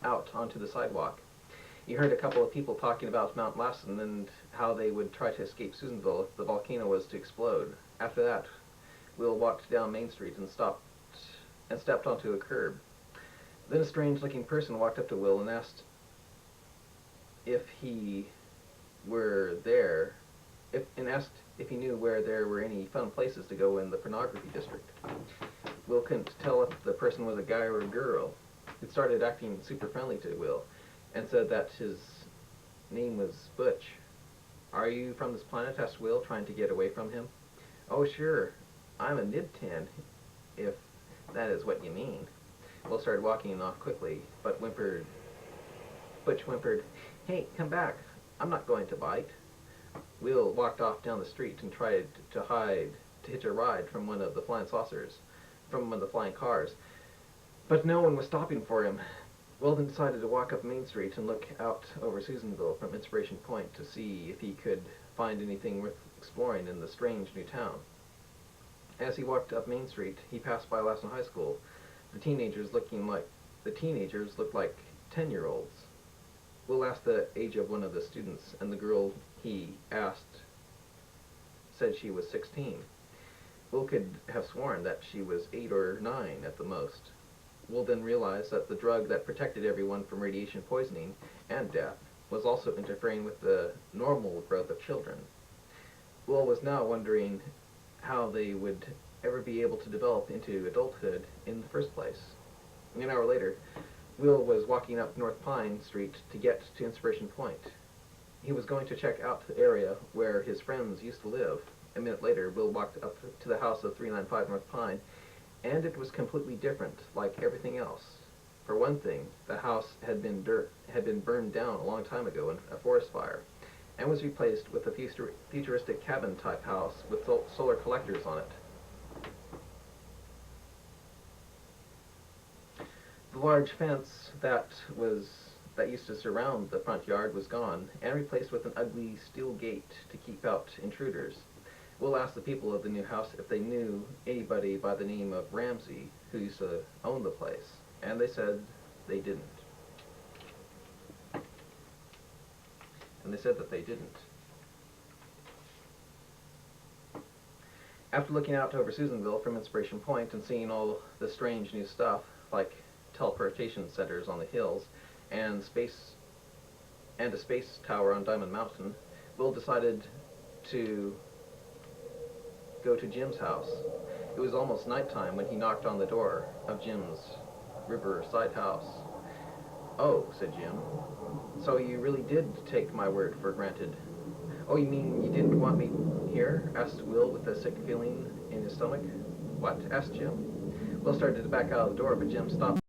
out onto the sidewalk. He heard a couple of people talking about Mount Lassen and how they would try to escape Susanville if the volcano was to explode. After that, Will walked down Main Street and stepped onto a curb. Then a strange-looking person walked up to Will and asked if he were there, and asked if he knew where there were any fun places to go in the pornography district. Will couldn't tell if the person was a guy or a girl. It started acting super friendly to Will and said that his name was Butch. "Are you from this planet?" asked Will, trying to get away from him. "Oh, sure. I'm a Nibtan, if that is what you mean." Will started walking off quickly, but Butch whimpered, "Hey, come back. I'm not going to bite." Will walked off down the street and tried to hitch a ride from one of the flying cars, but no one was stopping for him. Will then decided to walk up Main Street and look out over Susanville from Inspiration Point to see if he could find anything worth exploring in the strange new town. As he walked up Main Street, he passed by Lassen High School. The teenagers looked like 10-year-olds. Will asked the age of one of the students, and the girl he asked said she was 16. Will could have sworn that she was 8 or 9 at the most. Will then realized that the drug that protected everyone from radiation poisoning and death was also interfering with the normal growth of children. Will was now wondering how they would ever be able to develop into adulthood in the first place. An hour later, Will was walking up North Pine Street to get to Inspiration Point. He was going to check out the area where his friends used to live. A minute later, Will walked up to the house of 395 North Pine, and it was completely different, like everything else. For one thing, the house had been burned down a long time ago in a forest fire, and was replaced with a futuristic cabin-type house with solar collectors on it. The large fence that used to surround the front yard was gone, and replaced with an ugly steel gate to keep out intruders. Will asked the people of the new house if they knew anybody by the name of Ramsey who used to own the place, and they said they didn't. After looking out over Susanville from Inspiration Point and seeing all the strange new stuff, like teleportation centers on the hills and a space tower on Diamond Mountain, Will decided to go to Jim's house. It was almost nighttime when he knocked on the door of Jim's riverside house. "Oh," said Jim, "so you really did take my word for granted." "Oh, you mean you didn't want me here?" asked Will with a sick feeling in his stomach. "What?" asked Jim. Will started to back out of the door, but Jim stopped